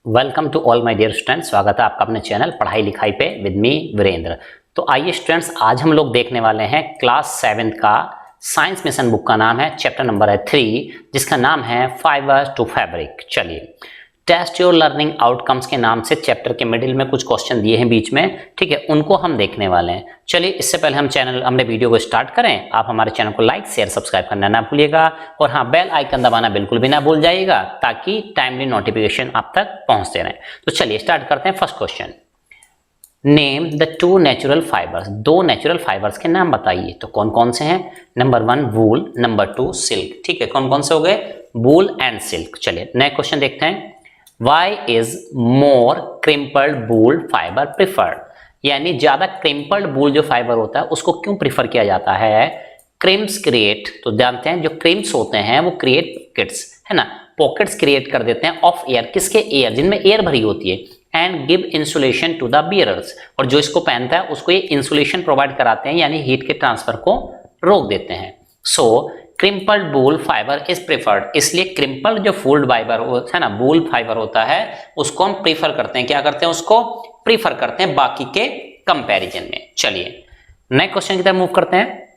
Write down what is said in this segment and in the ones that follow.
Welcome to all my dear students. स्वागत है आपका अपने चैनल पढ़ाई लिखाई पे विद मी वीरेंद्र। तो आइए स्टूडेंट्स, आज हम लोग देखने वाले हैं क्लास 7 का साइंस मिशन बुक का नाम है, चैप्टर नंबर है 3, जिसका नाम है फाइबर टू फैब्रिक। चलिए, टेस्ट योर लर्निंग आउटकम्स के नाम से चैप्टर के मिडिल में कुछ क्वेश्चन दिए हैं बीच में, ठीक है, उनको हम देखने वाले हैं। चलिए, इससे पहले हमने वीडियो को स्टार्ट करें, आप हमारे चैनल को लाइक शेयर सब्सक्राइब करना ना भूलिएगा और हाँ, बेल आइकन दबाना बिल्कुल भी ना भूल जाइएगा ताकि टाइमली नोटिफिकेशन आप तक पहुंचते रहें। तो चलिए स्टार्ट करते हैं। First question, name the two natural fibres. दो नेचुरल फाइबर्स के नाम बताइए। तो कौन कौन से हैं? नंबर 1 वूल, नंबर 2 सिल्क। ठीक है, कौन कौन से हो गए? Wool and silk. चलिए नेक्स्ट क्वेश्चन देखते हैं। Why is more crimpled wool fiber preferred? यानी ज्यादा क्रिम्पल्ड वूल जो फाइबर होता है उसको क्यों प्रिफर किया जाता है? क्रिम्स क्रिएट, तो जानते हैं जो क्रिम्स होते हैं वो क्रिएट पॉकेट्स, है ना, पॉकेट्स क्रिएट कर देते हैं ऑफ एयर। किसके? एयर, जिनमें एयर भरी होती है। And give insulation to the bearers, और जो इसको पहनता है उसको ये इंसुलेशन प्रोवाइड कराते हैं, यानी हीट के ट्रांसफर को रोक देते हैं। सो क्रिम्पल्ड वूल फाइबर इज प्रेफर्ड, इसलिए क्रिम्पल्ड जो फूल्ड फाइबर है ना, वूल फाइबर होता है, उसको हम प्रीफर करते हैं। क्या करते हैं? उसको प्रीफर करते हैं बाकी के कंपैरिजन में। चलिए नेक्स्ट क्वेश्चन की तरफ मूव करते हैं।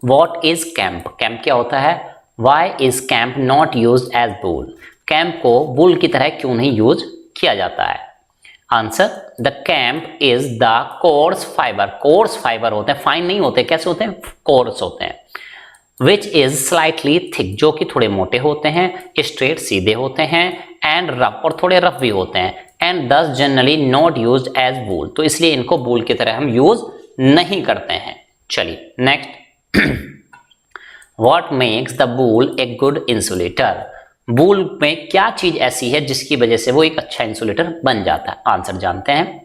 What is camp? कैंप क्या होता है? Why is camp not used as wool? Camp को वूल की तरह क्यों नहीं यूज किया जाता है? Answer, the camp is the course fibre. Course fibre होते हैं, फाइन नहीं होते। कैसे होते हैं? कोर्स होते हैं। विच इज स्लाइटली थिक, जो कि थोड़े मोटे होते हैं, स्ट्रेट सीधे होते हैं, एंड रफ, और थोड़े रफ भी होते हैं, एंड दस जनरली नॉट यूज्ड एज वूल, तो इसलिए इनको वूल की तरह हम यूज नहीं करते हैं। चलिए next, what makes the wool a good insulator? Wool में क्या चीज ऐसी है जिसकी वजह से वो एक अच्छा इंसुलेटर बन जाता है? आंसर जानते हैं।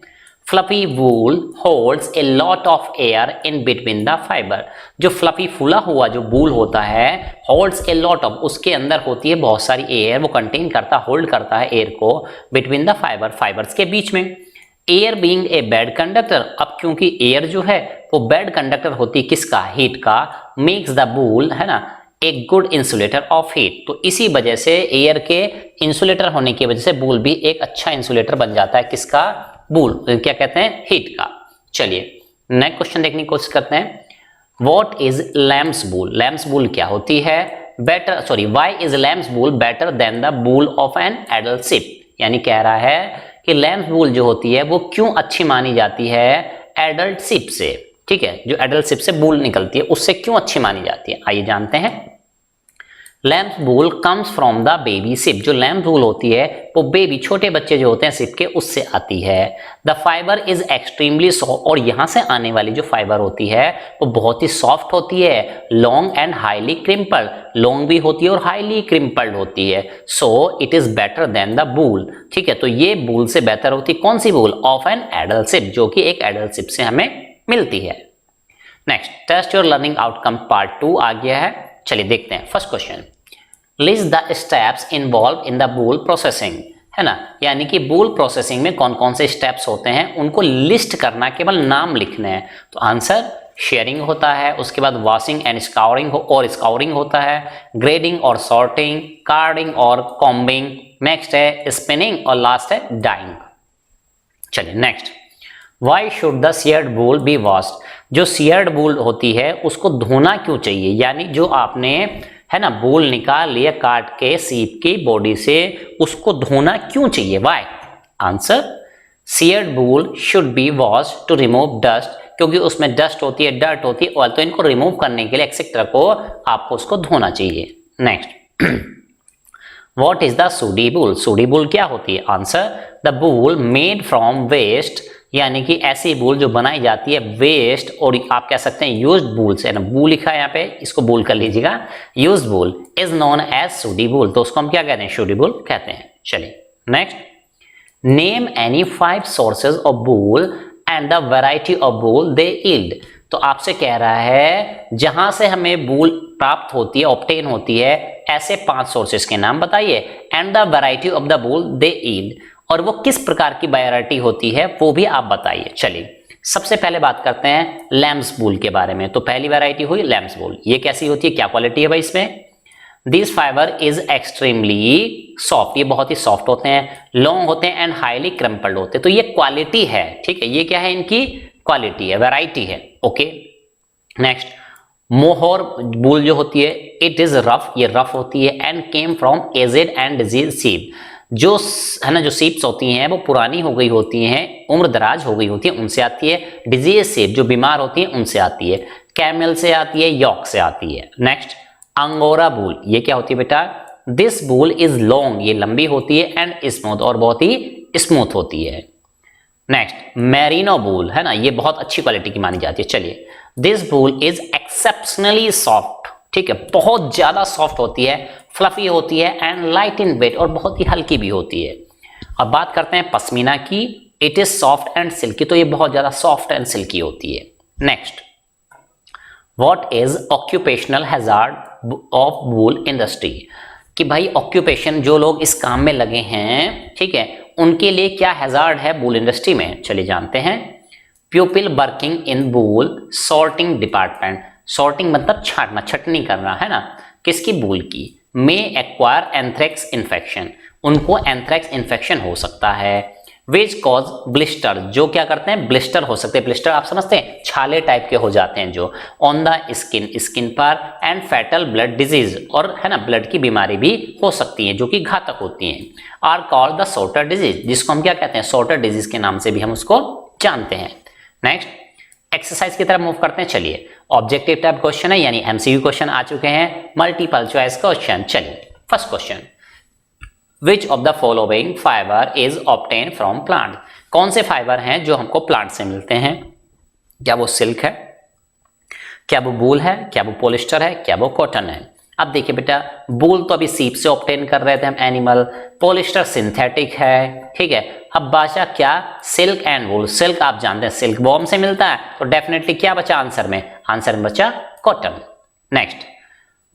Fluffy wool holds a lot of air in between the fibre. जो फ्लफी फूला हुआ जो वूल होता है, होल्ड्स ए लॉट ऑफ, उसके अंदर होती है बहुत सारी एयर, वो कंटेन करता, होल्ड करता है एयर को बिटवीन द फाइबर, फाइबर्स के बीच में। Air being a bad conductor, अब क्योंकि एयर जो है वो बैड कंडक्टर होती है किसका? हीट का। मेक्स द वूल, है ना, एक गुड इंसुलेटर ऑफ हीट, तो इसी वजह से एयर के इंसुलेटर होने की वजह से वूल भी एक अच्छा इंसुलेटर बन जाता है। किसका? वूल, क्या कहते हैं? हीट का। चलिए नेक्स्ट क्वेश्चन देखने की कोशिश करते हैं। What is lamb's wool? Lamb's wool क्या होती है? Why is lamb's wool better than the wool of an adult sheep? यानी कह रहा है कि लैम्स वूल जो होती है वो क्यों अच्छी मानी जाती है एडल्ट शिप से। ठीक है, जो एडल्ट शिप से वूल निकलती है उससे क्यों अच्छी मानी जाती है? आइए जानते हैं। Lamb's wool comes from the baby sheep, जो लैम्स वूल होती है वो बेबी, छोटे बच्चे जो होते हैं शिप के, उससे आती है। The fibre is extremely soft, और यहां से आने वाली जो फाइबर होती है वो बहुत ही सॉफ्ट होती है। लॉन्ग एंड हाईली क्रिम्पल्ड, लॉन्ग भी होती है और हाईली क्रिम्पल्ड होती है। So it is better than the वूल। ठीक है, तो ये वूल से बेहतर होती है। कौन सी wool? Of an adult sheep, जो कि एक एडल्ट शिप से हमें मिलती है। Next, test your learning outcome part 2 आ गया है। चलिए देखते हैं। First question, list the steps involve in the wool processing, है ना, यानी कि वूल प्रोसेसिंग में कौन कौन से स्टेप्स होते हैं उनको लिस्ट करना, केवल नाम लिखने हैं। तो आंसर, शेयरिंग होता है, उसके बाद वॉशिंग एंड स्काउरिंग होता है, ग्रेडिंग और सॉर्टिंग, कार्डिंग और कॉम्बिंग, नेक्स्ट है स्पिनिंग और लास्ट है डाइंग। चलिए next, why should the sheared wool be washed? जो सीयर्ड वूल होती है उसको धोना क्यों चाहिए? यानी जो आपने, है ना, वूल निकाल लिया काट के सीप की बॉडी से, उसको धोना क्यों चाहिए? Why? Answer, sheared wool should be wash to remove dust, क्योंकि उसमें डस्ट होती है, डर्ट होती है, ऑयल, तो इनको रिमूव करने के लिए एक्सेट्रा को आपको उसको धोना चाहिए। Next, what is the shoddy wool? Shoddy wool क्या होती है? Answer, the wool made from waste, यानी कि ऐसी वूल जो बनाई जाती है वेस्ट, और आप कह सकते हैं यूज्ड वूल से, ना, वूल लिखा है यहाँ पे, इसको वूल कर लीजिएगा, used wool is known as shoddy wool, तो उसको हम क्या कहते हैं? सूडी वूल कहते हैं। चलिए next, name any 5 sources of wool and the variety of wool they yield. तो आपसे कह रहा है जहां से हमें वूल प्राप्त होती है, ऑब्टेन होती है, ऐसे 5 सोर्सेज के नाम बताइए, and the variety of the wool they yield, और वो किस प्रकार की वैरायटी होती है वो भी आप बताइए। चलिए सबसे पहले बात करते हैं लैम्स वूल के बारे में। तो पहली वैरायटी हुई लैम्स वूल, ये कैसी होती है, क्या क्वालिटी है भाई इसमें? This fibre is extremely soft, ये बहुत ही सॉफ्ट होते हैं, लॉन्ग होते हैं एंड हाईली क्रम्पल्ड होते हैं। तो ये क्वालिटी है, ठीक है, ये क्या है, इनकी क्वालिटी है, वैरायटी है। ओके, नेक्स्ट, मोहर वूल जो होती है, इट इज रफ, ये रफ होती है, and came from aged and disease sheep, जो है ना, जो सीप्स होती हैं वो पुरानी हो गई होती हैं, उम्र दराज हो गई होती है, उनसे आती है। डिजीज सीप जो बीमार होती है उनसे आती है। कैमल से आती है, यॉक से आती है। नेक्स्ट, अंगोरा वूल, ये क्या होती है बेटा, दिस वूल इज लॉन्ग, ये लंबी होती है, एंड स्मूथ, और बहुत ही स्मूथ होती है। नेक्स्ट, मेरिनो वूल, है ना, ये बहुत अच्छी क्वालिटी की मानी जाती है। चलिए, this wool is exceptionally soft, ठीक है, बहुत ज्यादा सॉफ्ट होती है, फ्लफी होती है, एंड लाइट इन वेट, और बहुत ही हल्की भी होती है। अब बात करते हैं पश्मीना की, it is soft and silkie, तो ये बहुत ज्यादा सॉफ्ट एंड सिल्की होती है। Next, what is occupational hazard of wool industry, कि भाई ऑक्यूपेशन, जो लोग इस काम में लगे हैं, ठीक है, उनके लिए क्या हैजार्ड है वूल इंडस्ट्री में, चलिए जानते हैं। People working in wool sorting department, sorting मतलब छांटना, छटनी करना, है ना, किसकी, वूल की। मे एक्वायर एंथ्रेक्स इन्फेक्शन, उनको एंथ्रेक्स इन्फेक्शन हो सकता है। विच कॉज ब्लिस्टर, जो क्या करते हैं, ब्लिस्टर हो सकते हैं। ब्लिस्टर आप समझते हैं, छाले टाइप के हो जाते हैं जो, ऑन द स्किन, स्किन पर, एंड फैटल ब्लड डिजीज, और है ना, ब्लड की बीमारी भी हो सकती है जो कि घातक होती हैं। Are called the sorter disease, जिसको हम क्या कहते हैं, सोटर डिजीज के नाम से भी हम उसको जानते हैं। नेक्स्ट, एक्सरसाइज की तरफ मूव करते हैं। चलिए, ऑब्जेक्टिव टाइप क्वेश्चन है, यानी एमसीक्यू क्वेश्चन आ चुके हैं, मल्टीपल चॉइस क्वेश्चन। चलिए, first question, which of the following fibre is obtain from plant, कौन से फाइबर हैं जो हमको प्लांट से मिलते हैं। क्या वो सिल्क है, क्या वो वूल है, क्या वो पॉलिस्टर है, क्या वो कॉटन है। अब देखिए बेटा, वूल तो अभी सीप से ऑब्टेन कर रहे थे हम, एनिमल, पॉलिस्टर सिंथेटिक है, ठीक है। अब बाचा क्या, सिल्क एंड वूल, सिल्क आप जानते हैं सिल्क वॉर्म से मिलता है, तो डेफिनेटली क्या बचा आंसर में, आंसर में बचा cotton. Next,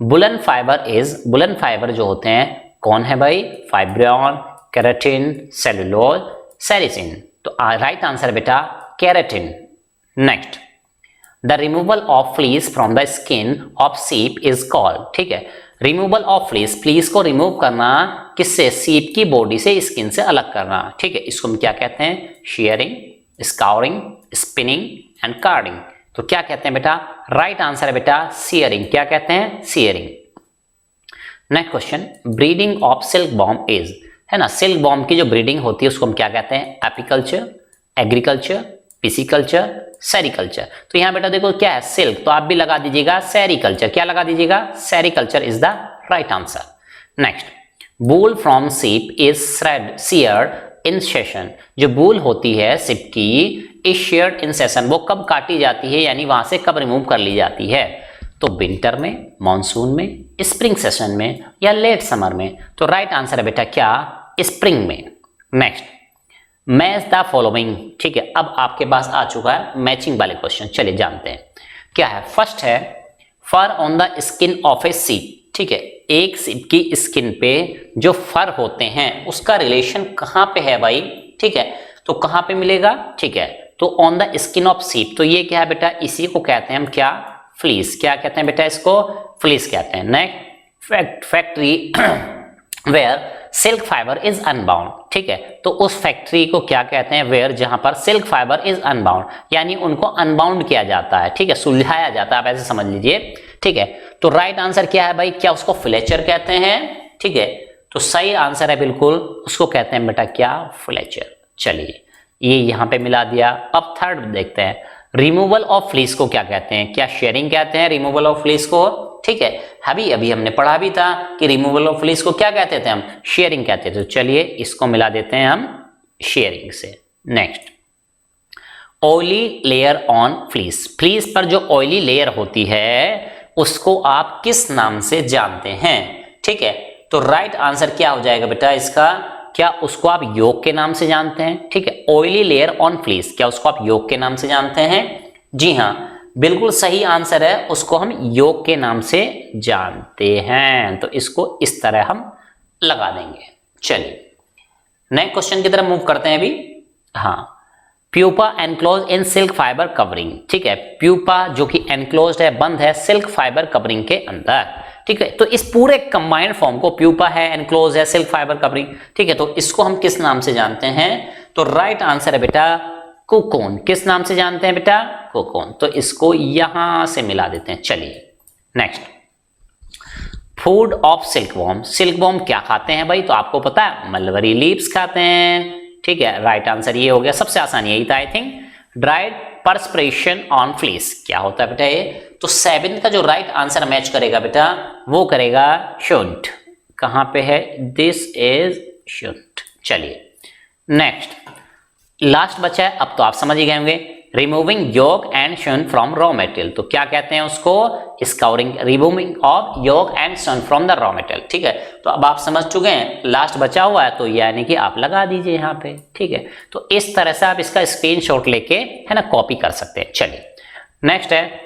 woollen fibre is, woollen fibre जो होते हैं कौन है भाई, फाइब्रिन, केराटिन, सेलुलोज, सेरिसिन, तो राइट आंसर बेटा keratin. Next, the removal of fleece from the skin of सीप इज कॉल्ड, ठीक है, रिमूवल ऑफ फ्लीस, फ्लीस को रिमूव करना किससे, सीप की बॉडी से, स्किन से अलग करना, ठीक है, इसको हम क्या कहते हैं, sharing, scouring, spinning and carding. तो क्या कहते हैं बेटा, राइट आंसर है बेटा सियरिंग, क्या कहते हैं, shearing. Next question, breeding of silk worm is, है ना, सिल्क बॉम की जो ब्रीडिंग होती है उसको हम क्या कहते हैं, एपीकल्चर, एग्रीकल्चर, पिसिकल्चर, सेरिकल्चर। तो यहाँ बेटा देखो क्या है, सिल्क, तो आप भी लगा दीजिएगा सेरिकल्चर, क्या लगा दीजिएगा, sericulture is the right answer. Next, wool from सीप इज शेयर्ड इन सेशन, जो वूल होती है सिप की, इज शेयर्ड इन सेशन, वो कब काटी जाती है, यानी वहां से कब रिमूव कर ली जाती है, तो विंटर में, मॉनसून में, स्प्रिंग सेशन में, या लेट समर में। तो राइट आंसर है बेटा क्या, स्प्रिंग में। नेक्स्ट, मैच द फॉलोइंग, ठीक है, अब आपके पास आ चुका है मैचिंग वाले क्वेश्चन, चलिए जानते हैं क्या है। फर्स्ट है, फर ऑन द स्किन ऑफ ए सीप, ठीक है, एक सीप की स्किन पे जो फर होते हैं उसका रिलेशन कहां पे है भाई, ठीक है, तो कहां पे मिलेगा, ठीक है, तो ऑन द स्किन ऑफ सीप, तो ये क्या है बेटा, इसी को कहते हैं हम क्या, फ्लीस, क्या कहते हैं बेटा, इसको फ्लीस कहते हैं। Next, factory where silk fibre is unbound, ठीक है, तो उस फैक्ट्री को क्या कहते हैं, वेयर, जहां पर सिल्क फाइबर इज अनबाउंड, यानी उनको अनबाउंड किया जाता है, ठीक है, सुलझाया जाता है, आप ऐसे समझ लीजिए, ठीक है। तो राइट आंसर क्या है भाई, क्या उसको फ्लेचर कहते हैं, ठीक है, तो सही आंसर है बिल्कुल, उसको कहते हैं बेटा क्या, फ्लेचर। चलिए, ये यहां पे मिला दिया। अब थर्ड देखते हैं, रिमूवल ऑफ फ्लीस को क्या कहते हैं, क्या शेयरिंग कहते हैं रिमूवल ऑफ फ्लीस को, ठीक है, अभी हमने पढ़ा भी था कि रिमूवल ऑफ फ्लीस को क्या कहते थे हम, शेयरिंग कहते थे। तो चलिए इसको मिला देते हैं हम शेयरिंग से। Next, oily layer on fleece, fleece पर जो ऑयली लेयर होती है उसको आप किस नाम से जानते हैं, ठीक है, तो राइट आंसर क्या हो जाएगा बेटा इसका, क्या उसको आप योग के नाम से जानते हैं, ठीक है, ऑयली लेयर ऑन फ्लीस, क्या उसको आप योग के नाम से जानते हैं, जी हाँ, बिल्कुल सही आंसर है, उसको हम योग के नाम से जानते हैं, तो इसको इस तरह हम लगा देंगे। चलिए नेक्स्ट क्वेश्चन की तरफ मूव करते हैं अभी। हाँ, pupa enclose in silk fibre covering, ठीक है, प्यूपा जो कि एनक्लोज्ड है, बंद है सिल्क फाइबर कवरिंग के अंदर, ठीक है। तो इस पूरे कंबाइंड फॉर्म को प्यूपा है, एनक्लोज है, सिल्क फाइबर कवरिंग, ठीक है। तो इसको हम किस नाम से जानते हैं? तो राइट आंसर है बेटा कोकोन। किस नाम से जानते हैं बेटा? कोकोन। तो इसको यहां से मिला देते हैं। चलिए next, food of silkworm. Silkworm क्या खाते हैं भाई? तो आपको पता है मलबरी लीव्स खाते हैं, ठीक है। राइट आंसर ये हो गया, सबसे आसान यही था I think. Dried perspiration on fleece क्या होता है बेटा ये? तो 7 का जो राइट आंसर मैच करेगा बेटा वो करेगा शुड। कहां पे है? This is should. चलिए नेक्स्ट, लास्ट बचा है, अब तो आप समझ ही गए होंगे। Removing yolk and suint from raw material, तो क्या कहते हैं उसको? Scouring, removing of yolk and suint from the raw material, ठीक है। तो अब आप समझ चुके हैं, लास्ट बचा हुआ है तो यानी कि आप लगा दीजिए यहाँ पे, ठीक है। तो इस तरह से आप इसका स्क्रीनशॉट लेके है ना कॉपी कर सकते हैं। चलिए नेक्स्ट है,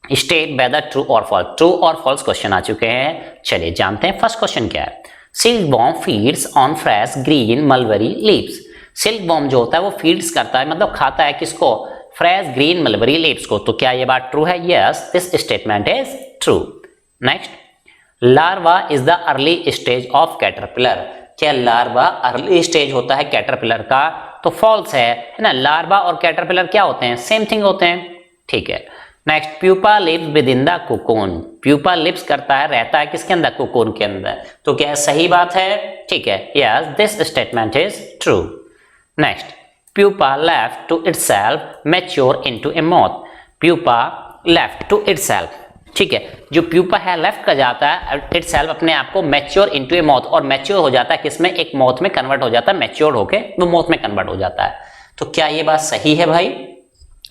स्टेट वेदर ट्रू और फॉल्स। ट्रू और फॉल्स क्वेश्चन आ चुके हैं। चलिए जानते हैं फर्स्ट क्वेश्चन क्या है। Silkworm feeds on fresh green mulberry leaves. Silkworm जो होता है वो फीड्स करता है, मतलब खाता है किसको? फ्रेश ग्रीन मलबरी लीव्स को। तो क्या ये बात ट्रू है? Yes, this statement is true. Next, larva is the early stage of caterpillar. क्या लार्वा अर्ली स्टेज होता है कैटरपिलर का? तो फॉल्स है ना। लार्वा और कैटरपिलर क्या होते हैं? सेम थिंग होते हैं, ठीक है। Next, pupa lives within the cocoon. Pupa lives करता है, रहता है किसके अंदर? कोकोन के अंदर। तो क्या सही बात है? ठीक है, yes, this statement is true. Next, pupa left to itself mature into a moth. pupa left to itself, ठीक है। जो प्यूपा है लेफ्ट कर जाता है itself, अपने आप को मैच्योर इनटू ए मॉथ, और मैच्योर हो जाता है किसमें? एक मॉथ में कन्वर्ट हो जाता है, मैच्योर होके वो मॉथ में कन्वर्ट हो जाता है। तो क्या ये बात सही है भाई?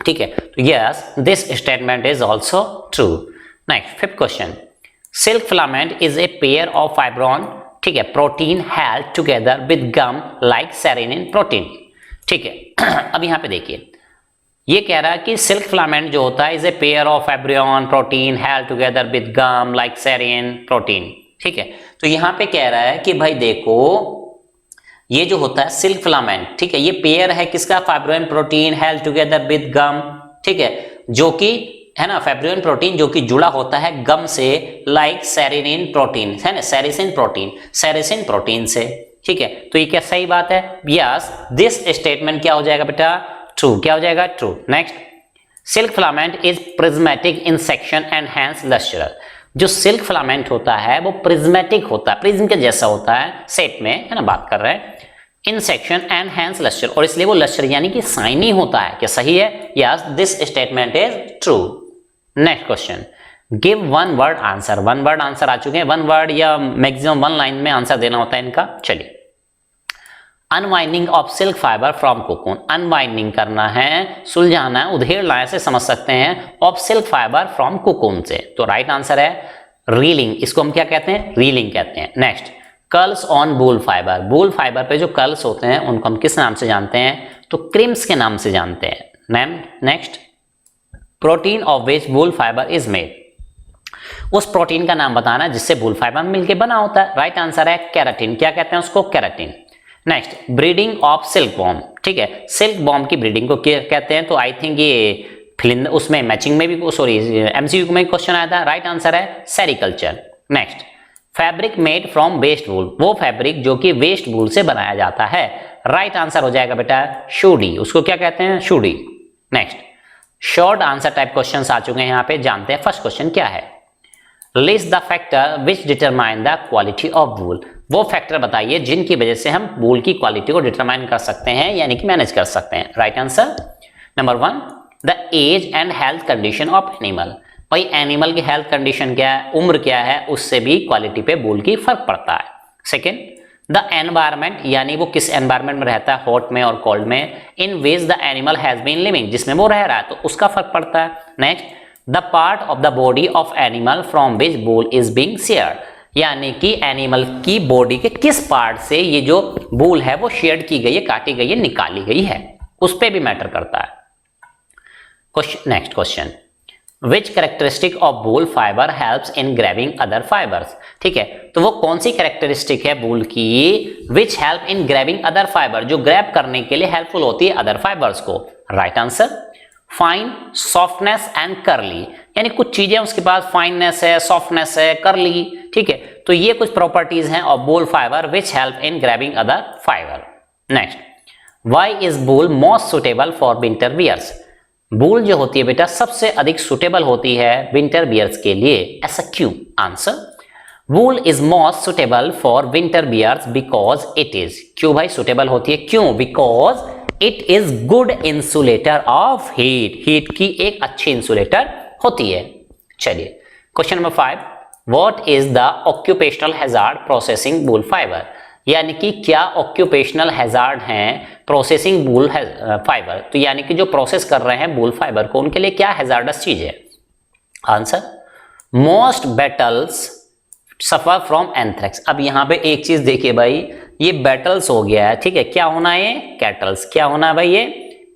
ठीक है, तो yes, this statement is also true. Next, fifth question, silk filament is a pair of fibroin, ठीक है, protein held together with gum like sericin protein, ठीक है। अब यहां पे देखिए, ये कह रहा है कि सिल्क फिलामेंट जो होता है is a pair of fibroin protein held together with gum like sericin protein, ठीक है। तो यहां पे कह रहा है कि भाई देखो, ये जो होता है सिल्क फिलामेंट, ठीक है, ये पेयर है किसका? Fibroin protein held together with gum, ठीक है, जो कि है ना फाइब्रोइन प्रोटीन जो कि जुड़ा होता है गम से, लाइक सेरिनिन प्रोटीन, है ना, सेरिसिन प्रोटीन से, ठीक है। तो ये क्या सही बात है? यस, दिस स्टेटमेंट क्या हो जाएगा बेटा? ट्रू। क्या हो जाएगा? True. Next, silk filament is prismatic in section and hence lustrous. जो सिल्क फिलामेंट होता है वो प्रिज्मेटिक होता है, प्रिज्म के जैसा होता है शेप में, है ना, बात कर रहे हैं। In section and hence lustre, और इसलिए वो लस्टर यानी कि शाइनी होता है। क्या सही है? Yes, this statement is true. Next question, give one word answer. One word answer आ चुके हैं, वन वर्ड या मैक्सिमम वन लाइन में आंसर देना होता है इनका। चलिए, unwinding of silk fibre from cocoon. Unwinding करना है, सुलझाना है, उधेड़ना है, से समझ सकते हैं, of silk fibre from cocoon से। तो राइट आंसर है रीलिंग। इसको हम क्या कहते हैं? रीलिंग कहते हैं। Next, curls on wool fibre. Wool fibre पे जो कर्ल्स होते हैं उनको हम किस नाम से जानते हैं? तो क्रिम्स के नाम से जानते हैं। Next, protein of which wool fibre is made. उस प्रोटीन का नाम बताना जिससे वूल फाइबर मिलके बना होता है। राइट आंसर है केराटिन। क्या कहते हैं उसको? Keratin. Next, breeding of silk bomb, ठीक है, सिल्क बॉम्ब की ब्रीडिंग को क्या कहते हैं? तो आई थिंक ये फिलिंद उसमें मैचिंग में भी, सॉरी एमसीक्यू में क्वेश्चन आया था। राइट आंसर है sericulture. Next, fabric made from waste wool. वो फैब्रिक जो कि वेस्ट वूल से बनाया जाता है। राइट आंसर हो जाएगा बेटा शूडी। उसको क्या कहते हैं? Shoddy. Next, short answer type questions आ चुके हैं यहाँ पे। जानते हैं फर्स्ट क्वेश्चन क्या है। List the factor which determine the quality of wool. वो फैक्टर बताइए जिनकी वजह से हम वूल की क्वालिटी को डिटरमाइन कर सकते हैं, यानी कि मैनेज कर सकते हैं। Right answer, number 1, the age and health condition of animal. भाई एनिमल की हेल्थ कंडीशन क्या है, उम्र क्या है, उससे भी क्वालिटी पे वूल की फर्क पड़ता है। सेकेंड, द एनवायरमेंट, यानी वो किस एनवायरमेंट में रहता है, हॉट में और कोल्ड में, in which the animal has been living, जिसमें वो रह रहा है, तो उसका फर्क पड़ता है। Next, the part of the body of animal from which wool is being shared, यानी कि एनिमल की बॉडी के किस पार्ट से ये जो वूल है वो शेयर्ड की गई है, काटी गई है, निकाली गई है, उस पे भी मैटर करता है। Next question, which characteristic of wool fibre helps in grabbing other fibres, ठीक है, तो वो कौन सी कैरेक्टरिस्टिक है वूल की which help in grabbing other fibre, जो ग्रैब करने के लिए हेल्पफुल होती है अदर फाइबर्स को। Right answer, fine, softness and curly, यानी कुछ चीजें उसके पास फाइननेस है, सॉफ्टनेस है, कर्ली, ठीक है। तो ये कुछ प्रॉपर्टीज हैं of wool fibre which help in grabbing other fibre. Next, why is wool most suitable for winter wears? Wool जो होती है बेटा सबसे अधिक सुटेबल होती है विंटर वियर्स के लिए, ऐसा क्यों? Answer, wool is most suitable for winter wears because it is, क्यों भाई सुटेबल होती है, क्यों? Because it is good insulator of heat, heat की एक अच्छी इंसुलेटर होती है। चलिए question number 5, what is the occupational hazard processing wool fibre? यानी कि क्या ऑक्यूपेशनल हैजार्ड हैं प्रोसेसिंग वूल फाइबर? तो यानी कि जो प्रोसेस कर रहे हैं वूल फाइबर को, उनके लिए क्या हैजार्डस चीज है? Answer, most battles suffer from anthrax. अब यहाँ पे एक चीज देखिए भाई, ये बैटल्स हो गया है, ठीक है, क्या होना है ये? कैटल्स। क्या होना है भाई? ये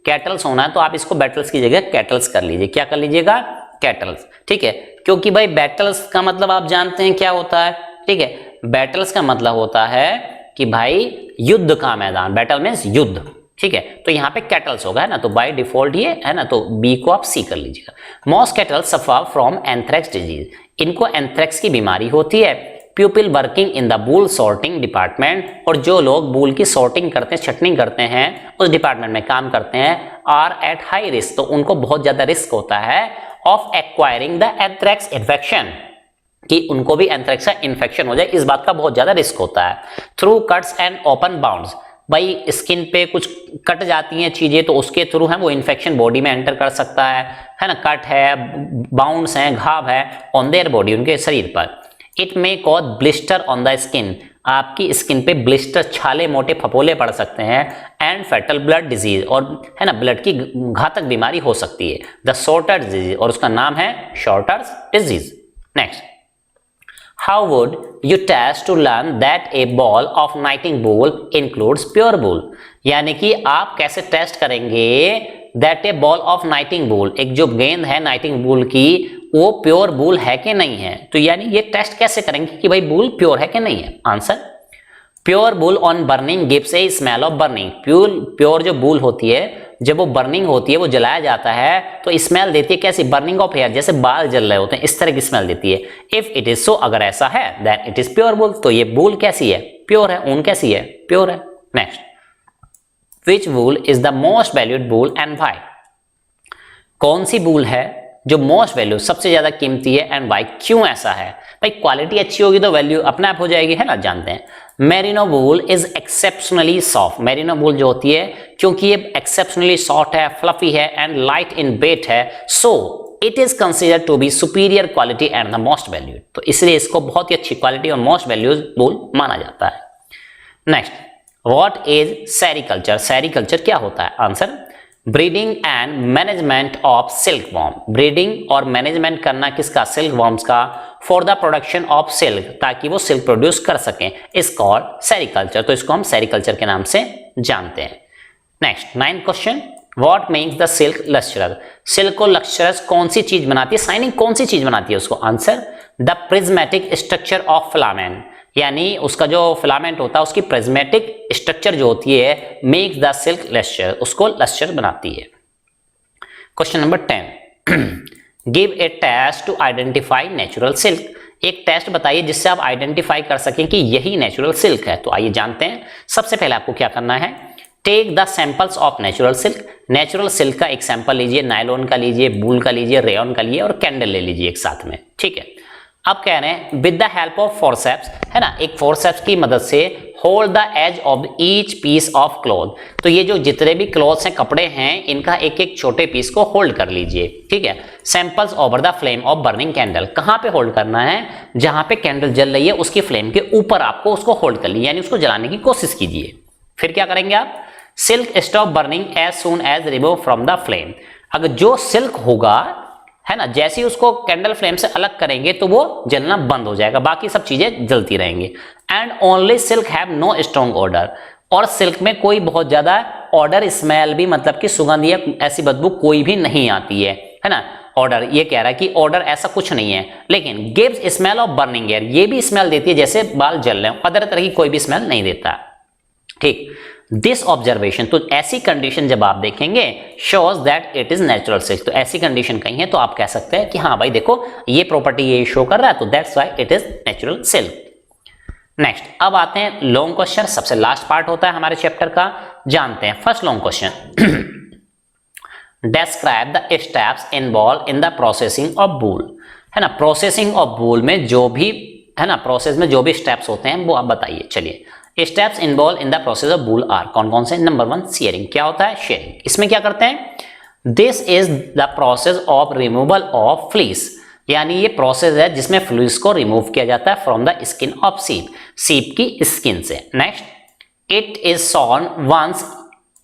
कैटल्स होना है, तो आप इसको बैटल्स की जगह कैटल्स कर लीजिए। क्या कर लीजिएगा? कैटल्स, ठीक है। क्योंकि भाई बैटल्स का मतलब आप जानते हैं क्या होता है, ठीक है। बैटल्स का मतलब होता है कि भाई युद्ध का मैदान, बैटल मींस युद्ध, ठीक है। तो यहाँ पे कैटल्स होगा, है ना, तो बाय डिफॉल्ट ये है ना, तो बी को आप सी कर लीजिएगा। Most kettles suffer from anthrax disease, इनको एंथ्रेक्स की बीमारी होती है। People working in the wool sorting department, और जो लोग वूल की सॉर्टिंग करते हैं, छटनी करते हैं, उस डिपार्टमेंट में काम करते हैं, आर एट हाई रिस्क, तो उनको बहुत ज्यादा रिस्क होता है of acquiring the anthrax infection, कि उनको भी एंथ्रेक्स का इन्फेक्शन हो जाए, इस बात का बहुत ज्यादा रिस्क होता है। Through cuts and open bounds, भाई स्किन पे कुछ कट जाती हैं चीजें, तो उसके थ्रू है वो इन्फेक्शन बॉडी में एंटर कर सकता है ना। कट है, बाउंड्स हैं, घाव है ऑन देयर बॉडी, उनके शरीर पर। It may cause blister on the skin, आपकी स्किन पे ब्लिस्टर, छाले, मोटे फपोले पड़ सकते हैं। एंड फेटल ब्लड डिजीज, और है ना ब्लड की घातक बीमारी हो सकती है, द शॉर्टर्स डिजीज, और उसका नाम है sorter's disease. Next, how would you test to learn that a ball of nightingale includes pure wool? यानी कि आप कैसे टेस्ट करेंगे that a ball of nightingale, एक जो गेंद है नाइटिंगेल की, वो प्योर वूल है कि नहीं है? तो यानी ये टेस्ट कैसे करेंगे कि भाई वूल प्योर है कि नहीं है? Answer, pure wool on burning gives A smell of burning, pure जो वूल होती है जब वो बर्निंग होती है, वो जलाया जाता है तो स्मेल देती है कैसी? बर्निंग ऑफ हेयर, जैसे बाल जल रहे होते हैं इस तरह की स्मेल देती है। इफ इट इज सो, अगर ऐसा है, then it is pure wool, तो ये वूल कैसी है? प्योर है। ऊन कैसी है? प्योर है। Next, which wool is the most valued wool and why? कौन सी वूल है जो मोस्ट वैल्यू, सबसे ज्यादा कीमती है, एंड व्हाई, क्यों ऐसा है? भाई क्वालिटी अच्छी होगी तो वैल्यू अपने आप हो जाएगी, है ना, जानते हैं। Merino wool is exceptionally soft, merino wool जो होती है क्योंकि ये एक्सेप्शनली सॉफ्ट है, फ्लफी है, एंड लाइट इन वेट है, so it is considered to be superior quality and the most valued, तो इसलिए इसको बहुत ही अच्छी क्वालिटी और मोस्ट वैल्यूज वूल माना जाता है। Next, what is sericulture? Sericulture क्या होता है? Answer, breeding and management of silk worm, breeding और मैनेजमेंट करना किसका? सिल्क वॉर्म्स का, for the production of silk, ताकि वो सिल्क प्रोड्यूस कर सकें, इज कॉल्ड सेरिकल्चर, तो इसको हम सेरिकल्चर के नाम से जानते हैं। Next, 9th question, what makes the silk lustrous? Silk को लस्ट्रस कौन सी चीज बनाती है, शाइनिंग कौन सी चीज बनाती है उसको? Answer, the prismatic structure of filament, यानी उसका जो फिलामेंट होता है उसकी प्रिज्मेटिक स्ट्रक्चर जो होती है मेक्स द सिल्क लस्टर, उसको लस्टर बनाती है। Question number 10, give a test to identify natural silk, एक टेस्ट बताइए जिससे आप आइडेंटिफाई कर सकें कि यही नेचुरल सिल्क है। तो आइए जानते हैं। सबसे पहले आपको क्या करना है, take the samples of natural silk, natural silk का एक सैंपल लीजिए, नायलॉन का लीजिए, वूल का लीजिए, रेयन का लीजिए, और कैंडल ले लीजिए एक साथ में, ठीक है। अब कह रहे हैं with the help of forceps, है ना, एक फोरसेप्स की मदद से hold the edge of each piece of cloth, तो ये जो जितने भी क्लॉथ्स हैं, कपड़े हैं, इनका एक एक छोटे पीस को होल्ड कर लीजिए, ठीक है। Samples over the flame of burning candle, कहां पे होल्ड करना है? जहां पे कैंडल जल रही है उसकी फ्लेम के ऊपर आपको उसको होल्ड कर लीजिए, यानी उसको जलाने की कोशिश कीजिए। फिर क्या करेंगे आप? Silk stop burning as soon as remove from the flame, अगर जो सिल्क होगा, है ना, जैसे ही उसको कैंडल फ्लेम से अलग करेंगे तो वो जलना बंद हो जाएगा, बाकी सब चीजें जलती रहेंगी। And only silk have no strong order, और सिल्क में कोई बहुत ज्यादा ऑर्डर स्मेल भी, मतलब कि सुगंध या ऐसी बदबू कोई भी नहीं आती है ना। ऑर्डर, ये कह रहा है कि ऑर्डर ऐसा कुछ नहीं है, लेकिन gives smell of burning air, ये भी स्मेल देती है जैसे बाल जल रहे हो, अदर तरह की कोई भी स्मेल नहीं देता। ठीक। दिस ऑब्जर्वेशन, तो ऐसी कंडीशन जब आप देखेंगे, shows that it is natural silk, तो ऐसी कंडीशन कहीं है तो आप कह सकते हैं कि हाँ भाई देखो ये प्रॉपर्टी ये शो कर रहा है, तो that's why it is natural silk. Next, अब आते हैं लॉन्ग क्वेश्चन, सबसे लास्ट पार्ट होता है हमारे चैप्टर का। जानते हैं first long question. Describe the steps involve in the processing of wool, है ना। प्रोसेसिंग ऑफ वूल में जो भी, है ना, प्रोसेस में जो भी स्टेप्स होते हैं वो आप बताइए। चलिए, steps involve in the process of wool are, कौन कौन से। नंबर 1 शेयरिंग, क्या होता है शेयरिंग। इसमें क्या करते हैं, this is the process of removal of fleece, यानी ये प्रोसेस है जिसमें फ्लीस को रिमूव किया जाता है फ्रॉम द स्किन ऑफ सीप, सीप की स्किन से। Next, it is shorn once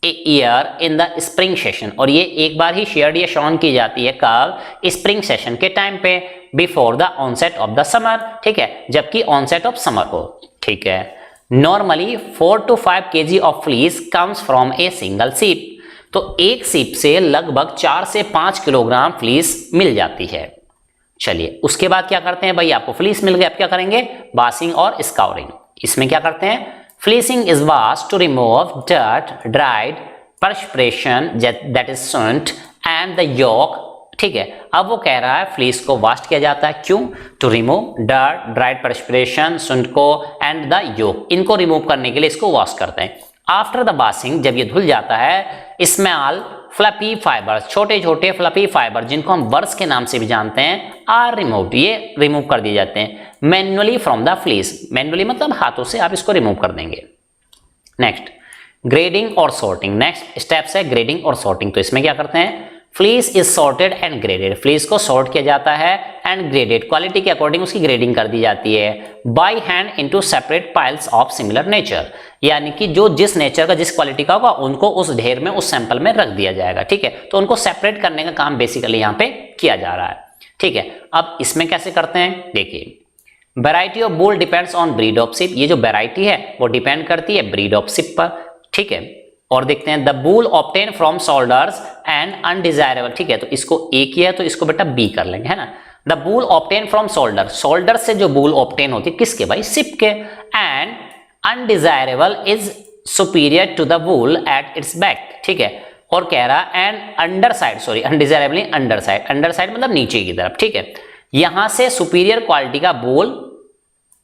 a year in the spring session, और ये एक बार ही शेयर्ड या शॉन की जाती है कब, स्प्रिंग सेशन के टाइम पे, before the onset of the summer, ठीक है, जबकि ऑनसेट ऑफ समर हो, ठीक है। Normally 4 to 5 kg of fleece comes from a single sheep, तो एक सीप से लगभग 4 से 5 किलोग्राम फ्लीस मिल जाती है। चलिए, उसके बाद क्या करते हैं भाई, आपको फ्लीस मिल गया, अब क्या करेंगे, बासिंग और स्काउरिंग। इसमें क्या करते हैं, fleecing is wash to remove dirt, dried perspiration that is suint and the yolk, ठीक है। अब वो कह रहा है फ्लीस को वाश किया जाता है, क्यों, to remove dirt, dried perspiration, suint को एंड द योक, इनको रिमूव करने के लिए इसको वॉश करते हैं। आफ्टर द बासिंग, जब ये धुल जाता है, स्मॉल फ्लफी फाइबर्स, छोटे छोटे फ्लफी फाइबर जिनको हम वर्स के नाम से भी जानते हैं, आर रिमूव्ड, ये रिमूव कर दिए जाते हैं manually from the fleece, manually मतलब हाथों से आप इसको रिमूव कर देंगे। नेक्स्ट, ग्रेडिंग और सॉर्टिंग, नेक्स्ट स्टेप्स है ग्रेडिंग और सॉर्टिंग। तो इसमें क्या करते हैं, fleece is sorted and graded, fleece को सॉर्ट किया जाता है एंड ग्रेडेड, क्वालिटी के अकॉर्डिंग उसकी ग्रेडिंग कर दी जाती है, by hand into separate piles of similar nature, यानी कि जो जिस नेचर का जिस क्वालिटी का होगा उनको उस ढेर में, उस सैंपल में रख दिया जाएगा, ठीक है। तो उनको सेपरेट करने का काम बेसिकली यहाँ पे किया जा रहा है, ठीक है। अब इसमें कैसे करते हैं, देखिए, variety of wool depends on breed of ship, ये जो वैरायटी है वो डिपेंड करती है ब्रीड ऑफ शिप पर, ठीक है। और देखते हैं, the wool obtain from shoulders and undesirable, ठीक है, तो इसको ए किया है तो इसको बेटा बी कर लेंगे, है ना। The wool obtain from shoulder, shoulder से जो वूल ऑब्टेन होती है किसके भाई, शिप के, and undesirable is superior to the wool at its back, ठीक है। और कह रहा and underside, sorry undesirable नहीं, अंडर साइड, अंडर साइड मतलब नीचे की तरफ, ठीक है। यहां से सुपीरियर क्वालिटी का वूल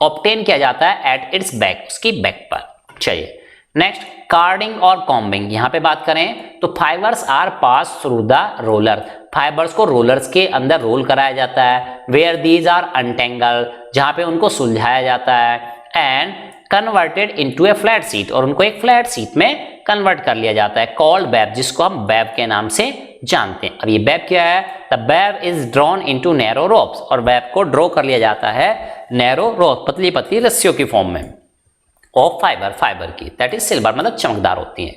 ऑब्टेन किया जाता है एट इट्स बैक, उसकी बैक पर। चलिए, नेक्स्ट, कार्डिंग और कॉम्बिंग, यहां पे बात करें तो fibres are pass through the roller, fibres को रोलर्स के अंदर रोल कराया जाता है, वेयर दीज आर अनटेंगल, जहां पे उनको सुलझाया जाता है, and converted into A flat sheet, और उनको एक फ्लैट शीट में कन्वर्ट कर लिया जाता है, कॉल्ड वेब, जिसको हम वेब के नाम से जानते हैं। अब ये वेब क्या है, the web is drawn into narrow ropes, और वेब को ड्रॉ कर लिया जाता है नैरो रोप, पतली पतली रस्सियों की फॉर्म में, ऑफ फाइबर, फाइबर की, दैट इज सिल्वर, मतलब चमकदार होती है।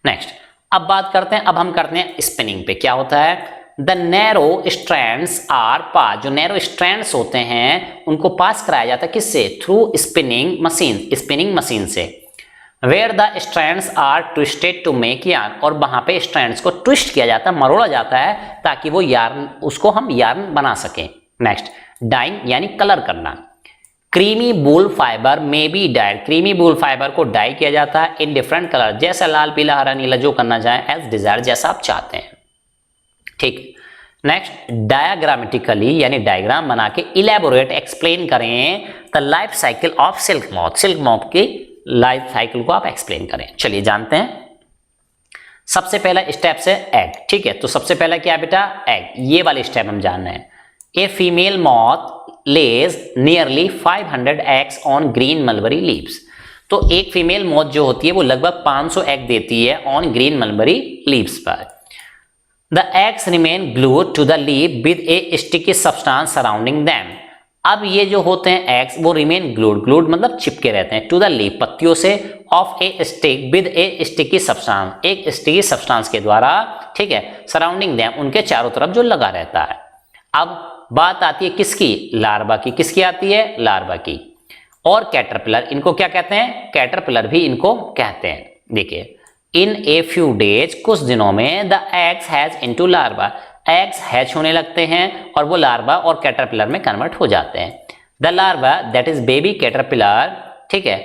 नेक्स्ट, अब बात करते हैं, अब हम करते हैं स्पिनिंग पे। क्या होता है, द नैरो स्ट्रैंड्स आर पास, जो नैरो स्ट्रैंड्स होते हैं उनको पास कराया जाता है किससे, through spinning machine, spinning machine से, where the strands are twisted to make yarn, और वहां पे स्ट्रैंड्स को ट्विस्ट किया जाता है, मरोड़ा जाता है ताकि वो यार्न, उसको हम यार्न बना सकें। नेक्स्ट, डाइंग यानी कलर करना, क्रीमी वूल फाइबर में be dyed, creamy wool fibre को डाई किया जाता है इन डिफरेंट कलर, जैसा लाल, पीला, हरा, नीला, जो करना चाहें, एज डिजायर, जैसा आप चाहते हैं, ठीक। नेक्स्ट, डायग्रामेटिकली यानी डायग्राम बना के इलेबोरेट, एक्सप्लेन करें the life cycle of silk moth, silk moth की लाइफ साइकिल को आप एक्सप्लेन करें। चलिए जानते हैं, सबसे पहला स्टेप है एग, ठीक है। तो सबसे पहला क्या है बेटा, एग, ये वाले स्टेप हम जानना है। A female moth lays nearly 500 eggs on green mulberry leaves, तो एक फीमेल मॉथ जो होती है वो लगभग 500 एग देती है ऑन ग्रीन मलबरी लीव्स पर। The eggs remain glued to the leaf with a sticky substance surrounding them, अब ये जो होते हैं एग्स वो रिमेन ग्लूड, ग्लूड मतलब चिपके रहते हैं, टू द लीफ, पत्तियों से, of A stick with a sticky substance, एक स्टिकी सब्सटेंस के द्वारा, ठीक है, सराउंडिंग देम, उनके चारों तरफ जो लगा रहता है। अब बात आती है किसकी, लार्वा की, किसकी आती है, लार्वा की। और कैटरपिलर, इनको क्या कहते हैं, कैटरपिलर भी इनको कहते हैं। देखिए, इन ए फ्यू डेज, कुछ दिनों में, the eggs has into larva, eggs hatch होने लगते हैं और वो लार्वा और कैटरपिलर में कन्वर्ट हो जाते हैं। The larva that is baby caterpillar, ठीक है,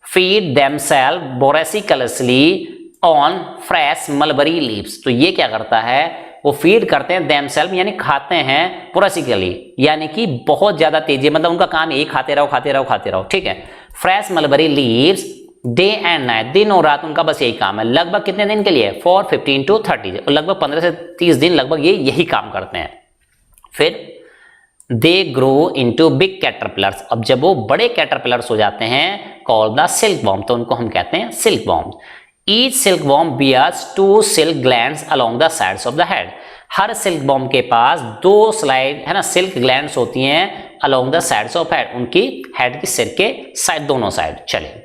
फीड देमसेल्फ बोरेसिकलसली ऑन फ्रेश मलबरी लीव्स। तो ये क्या करता है, वो फीड करते हैं देमसेल्फ यानी खाते हैं बोरेसिकली यानी कि बहुत ज्यादा तेजी, मतलब उनका काम यही खाते रहो खाते रहो खाते रहो, ठीक है। Fresh mulberry leaves day and night, दिन और रात उनका बस यही काम है। लगभग कितने दिन के लिए, फॉर 15 to 30, लगभग 15 से 30 दिन लगभग ये यही काम करते हैं। फिर they grow into big caterpillars, अब जब वो बड़े कैटरपिलर्स हो जाते हैं कॉल्ड द सिल्क वॉर्म, तो उनको हम कहते हैं silkworm. Each silkworm bears 2 silk glands along the sides of the head, हर सिल्क वॉर्म के पास 2 स्लाइड है ना सिल्क ग्लैंड्स होती हैं along the sides of head, उनकी हेड की सिर के साइड, दोनों साइड। चलिए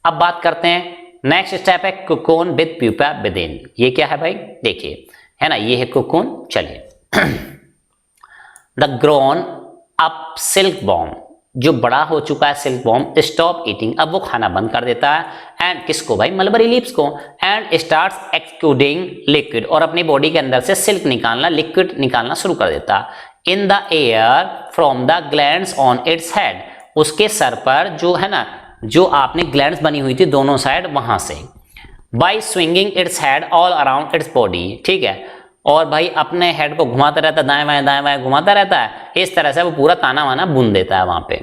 अब बात करते हैं, नेक्स्ट स्टेप है कोकून विद प्यूपा विदिन। ये क्या है भाई, देखिए है ना, ये है कोकून। चलिए the grown up silk worm, जो बड़ा हो चुका है सिल्क वॉर्म स्टॉप ईटिंग, अब वो खाना बंद कर देता है, एंड किसको भाई, मलबरी लीव्स को, एंड स्टार्ट्स एक्सक्यूडिंग लिक्विड, और अपनी बॉडी के अंदर से सिल्क निकालना, लिक्विड निकालना शुरू कर देता in the air from the glands on its head, उसके सर पर जो है ना, जो आपने ग्लैंड्स बनी हुई थी दोनों साइड वहां से, by swinging its head all around its body, ठीक है, और भाई अपने हेड को घुमाता रहता है, दाएं बाएं घुमाता रहता है, इस तरह से वो पूरा ताना वाना बुन देता है वहां पे।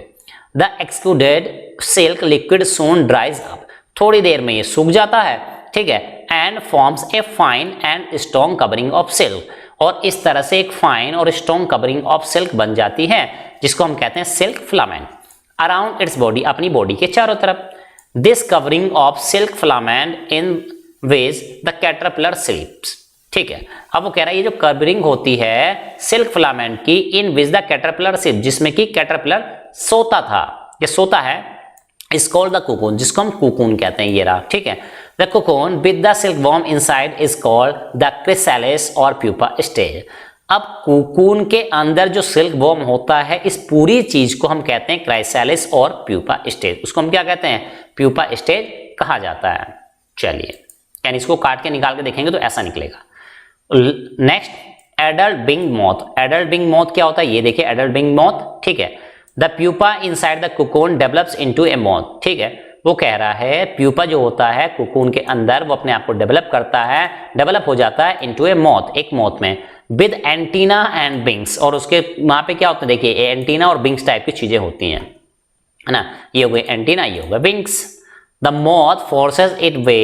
The exuded silk liquid soon dries up, थोड़ी देर में ये सूख जाता है, ठीक है, and forms a fine and strong covering of silk, और इस तरह से एक फाइन और स्ट्रॉन्ग कवरिंग ऑफ सिल्क बन जाती है, जिसको हम कहते हैं silk filament, around its body, अपनी बॉडी के चारों तरफ। This covering of silk filament in which the caterpillar स्लीप्स, ठीक है। अब वो कह रहा है ये जो कवरिंग होती है सिल्क फिलामेंट की, इन विच द कैटरपिलर स्लीप, जिसमें कि कैटरपिलर सोता था, ये सोता है, इज कॉल्ड द कोकून, जिसको हम कोकून कहते हैं, ये रहा, ठीक है। The cocoon with the silk worm inside is called the chrysalis और प्यूपा स्टेज। अब कोकून के अंदर जो सिल्क वॉर्म होता है, इस पूरी चीज को हम कहते हैं क्राइसालिस और प्यूपा स्टेज, उसको हम क्या कहते हैं, प्यूपा स्टेज कहा जाता है। चलिए यानी इसको काट के निकाल के देखेंगे तो ऐसा निकलेगा। Next adult being moth, adult being moth क्या होता है, ये देखिए एडल्ट बिंग मॉथ, ठीक है। The pupa inside the cocoon develops into A moth, ठीक है, वो कह रहा है प्यूपा जो होता है कोकून के अंदर, वो अपने आप को डेवलप करता है, डेवलप हो जाता है इनटू ए मॉथ, एक मॉथ में, विद एंटीना एंड विंग्स, और उसके वहां पे क्या होता है, देखिए एंटीना और विंग्स टाइप की चीजें होती हैं, है ना, ये हो गए एंटीना, ये हो गए wings. The moth forces it way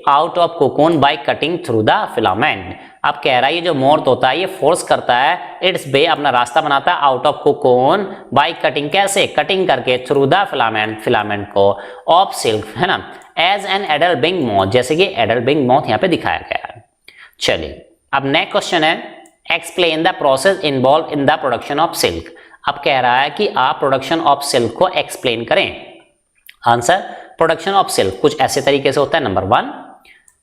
out of cocoon by cutting through the filament. अब कह रहा है ये जो मॉथ होता है ये फोर्स करता है इट्स वे, अपना रास्ता बनाता है out of cocoon by cutting, कैसे, कटिंग करके, थ्रू द फिलामेंट, फिलामेंट को, ऑफ सिल्क, है ना, as an adult being moth, जैसे कि एडल्ट बिंग मॉथ यहाँ पे दिखाया गया है। चलिए अब नेक्स्ट क्वेश्चन है, explain the process involve in the production of silk. अब कह रहा है कि आप प्रोडक्शन ऑफ सिल्क को एक्सप्लेन करें। आंसर, प्रोडक्शन ऑफ सिल्क कुछ ऐसे तरीके से होता है। Number 1,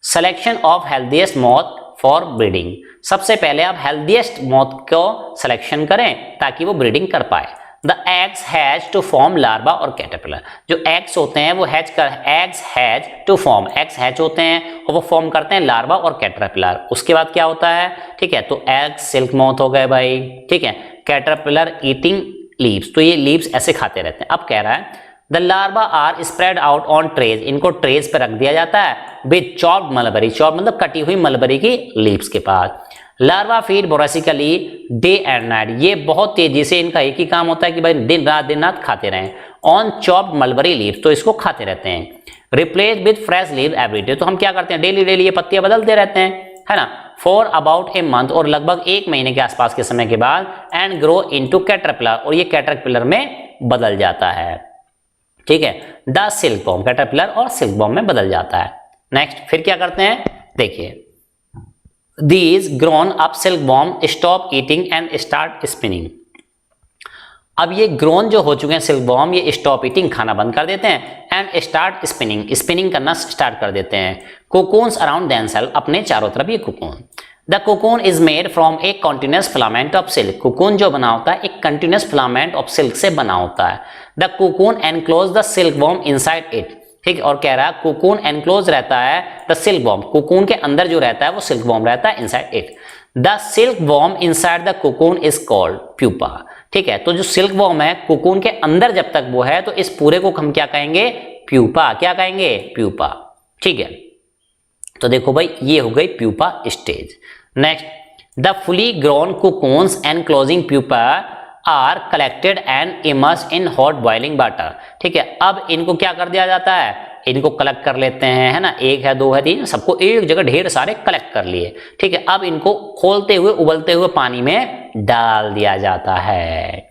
selection of healthiest moth for breeding, सबसे पहले आप हेल्दीएस्ट मॉथ को सिलेक्शन करें ताकि वो ब्रीडिंग कर पाए। The eggs has to form larva और कैटरपिलर, जो एग्स होते हैं वो eggs has to form, eggs hatch होते हैं और वो फॉर्म करते हैं लार्वा और कैटरपिलर। उसके बाद क्या होता है, ठीक है, तो एग्स सिल्क मॉथ हो गए भाई, ठीक है, कैटरपिलर ईटिंग लीव्स, तो ये लीव्स ऐसे खाते रहते हैं। अब कह रहा है the larva are spread out on trays, इनको ट्रेज पे रख दिया जाता है विद चॉप्ड मलबरी, चॉप मतलब कटी हुई मलबरी की लीव्स के पास। Larva feed voraciously day and night, ये बहुत तेजी से, इनका एक ही काम होता है कि भाई दिन रात खाते रहें, ऑन चॉप्ड मलबरी लीव्स, तो इसको खाते रहते हैं। Replace with fresh leave every day, तो हम क्या करते हैं, डेली डेली ये पत्तियां बदलते रहते हैं, है ना, फॉर अबाउट ए मंथ, और लगभग 1 महीने के आसपास के समय के बाद, एंड ग्रो इनटू कैटरपिलर, और ये कैटरपिलर में बदल जाता है, ठीक है, द सिल्क वॉर्म, कैटरपिलर और सिल्क वॉर्म में बदल जाता है। नेक्स्ट फिर क्या करते हैं, देखिए these grown up silk worm stop eating and start spinning. अब ये ग्रोन जो हो चुके हैं सिल्क वॉर्म, ये स्टॉप ईटिंग, खाना बंद कर देते हैं, एंड स्टार्ट स्पिनिंग, स्पिनिंग करना स्टार्ट कर देते हैं। कोकून्स अराउंड देमसेल्फ, अपने चारों तरफ ये cocoon. The cocoon is made from A continuous filament of silk, cocoon जो बना होता है एक कंटिन्यूअस फिलामेंट ऑफ सिल्क से बना होता है। The cocoon enclose the silk worm inside it, ठीक, और कह रहा है कोकून एनक्लोज रहता है द सिल्क वॉर्म, कोकून के अंदर जो रहता है वो सिल्क वॉर्म रहता है inside it. The silk worm inside the cocoon is called pupa, ठीक है, तो जो सिल्क वॉर्म है कोकून के अंदर जब तक वो है तो इस पूरे को हम क्या कहेंगे, प्यूपा, क्या कहेंगे? प्यूपा। ठीक है, तो देखो भाई ये हो गई pupa stage. Next, the fully grown cocoons and closing pupa are collected and immersed in hot boiling water. ठीक है, अब इनको क्या कर दिया जाता है? इनको कलेक्ट कर लेते हैं, है ना, एक है, दो है, तीन, सबको एक जगह ढेर सारे कलेक्ट कर लिए। ठीक है, अब इनको खोलते हुए उबलते हुए पानी में डाल दिया जाता है।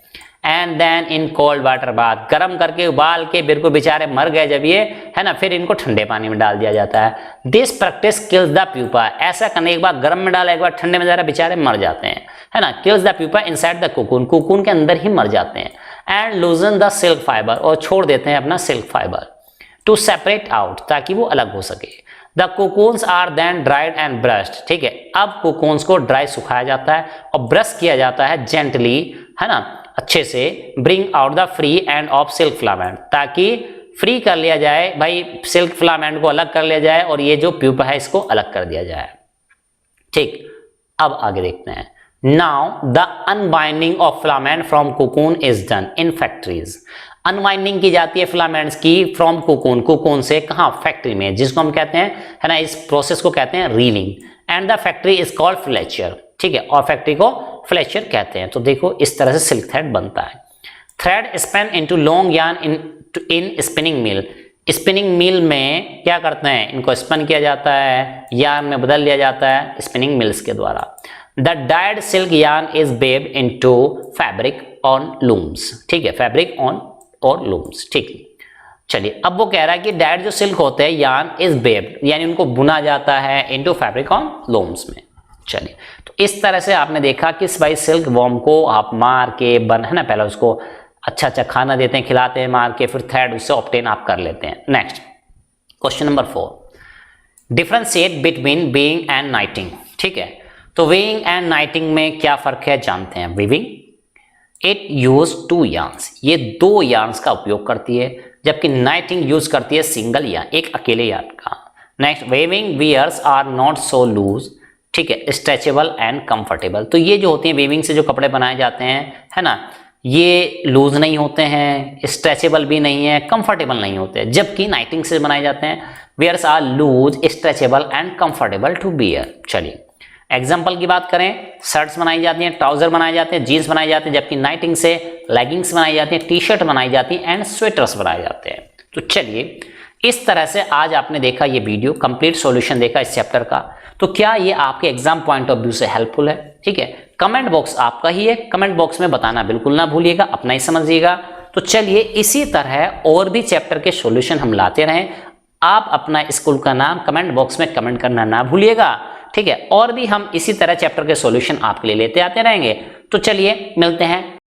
And then in cold water bath, गर्म करके उबाल के बिल्कुल बेचारे मर गए जब ये, है ना, फिर इनको ठंडे पानी में डाल दिया जाता है। This practice kills the pupa, ऐसा करने एक बार गर्म में डाला, एक बार ठंडे में डाला, बेचारे मर जाते हैं, है ना। Kills the pupa inside the cocoon, cocoon के अंदर ही मर जाते हैं। And loosen the silk fibre, और छोड़ देते हैं अपना silk fibre, to separate out, ताकि वो अलग हो सके। The cocoons are then dried and brushed. ठीक है, अब कोकून्स को ड्राई सुखाया जाता है और ब्रश किया जाता है जेंटली, है ना, अच्छे से। Bring out the free end of silk filament, ताकि फ्री कर लिया जाए भाई, सिल्क फिलामेंट को अलग कर लिया जाए और ये जो प्यूपा है इसको अलग कर दिया जाए। ठीक, अब आगे देखते हैं। Now the unwinding of filament from cocoon is done in factories. Unwinding की जाती है फिलामेंट्स की फ्रॉम कोकून, कोकून से, कहाँ? फैक्ट्री में, जिसको हम कहते हैं, है ना, इस प्रोसेस को कहते हैं reeling. And the factory is called filature. ठीक है, और फैक्ट्री को फ्लेचर कहते हैं। तो देखो इस तरह से सिल्क थ्रेड बनता है। Thread Spain into long yarn इन स्पिनिंग मिल। स्पिनिंग मिल में क्या करते हैं? इनको स्पिन किया जाता है, यार्न में बदल लिया जाता है स्पिनिंग मिल्स के द्वारा। The died silk yarn is waived into fabric on looms. ठीक है, फैब्रिक ऑन और लूम्स। ठीक, चलिए अब वो कह रहा है कि डाइड जो सिल्क होते हैं, यार्न इज वेव्ड, यानी उनको बुना जाता है इनटू फैब्रिक ऑन लूम्स में। चलिए, तो इस तरह से आपने देखा कि भाई सिल्क वॉर्म को आप मार के है ना, पहले उसको अच्छा अच्छा खाना देते हैं, खिलाते हैं मार के, फिर थ्रेड उससे ऑब्टेन आप कर लेते हैं। Next question number 4, differentiate between weaving and नाइटिंग। ठीक है, तो वीविंग एंड नाइटिंग में क्या फर्क है जानते हैं। वीविंग इट यूज 2 yarns, ये 2 yarns का उपयोग करती है, जबकि नाइटिंग यूज करती है सिंगल यार्न, एक अकेले यार्न का। Next, weaving wears are not so loose. ठीक है, स्ट्रेचेबल एंड कंफर्टेबल। तो ये जो होती है वीविंग से जो कपड़े बनाए जाते हैं, है ना, ये लूज नहीं होते हैं, स्ट्रेचेबल भी नहीं है, कंफर्टेबल नहीं होते, जबकि नाइटिंग से बनाए जाते हैं wears are loose, stretchable and comfortable to wear. चलिए एग्जाम्पल की बात करें, शर्ट्स बनाई जाती हैं, ट्राउजर बनाए जाते हैं, जीन्स बनाए जाते हैं, जबकि नाइटिंग से लेगिंग्स बनाई जाती हैं, टी शर्ट बनाई जाती हैं एंड स्वेटर्स बनाए जाते हैं। तो चलिए इस तरह से आज आपने देखा ये वीडियो, कंप्लीट सॉल्यूशन देखा इस चैप्टर का। तो क्या ये आपके एग्जाम पॉइंट ऑफ व्यू से हेल्पफुल है? ठीक है, कमेंट बॉक्स आपका ही है, कमेंट बॉक्स में बताना बिल्कुल ना भूलिएगा, अपना ही समझिएगा। तो चलिए इसी तरह और भी चैप्टर के सॉल्यूशन हम लाते रहें। आप अपना स्कूल का नाम कमेंट बॉक्स में कमेंट करना ना भूलिएगा। ठीक है, और भी हम इसी तरह चैप्टर के सॉल्यूशन आपके लिए लेते आते रहेंगे। तो चलिए मिलते हैं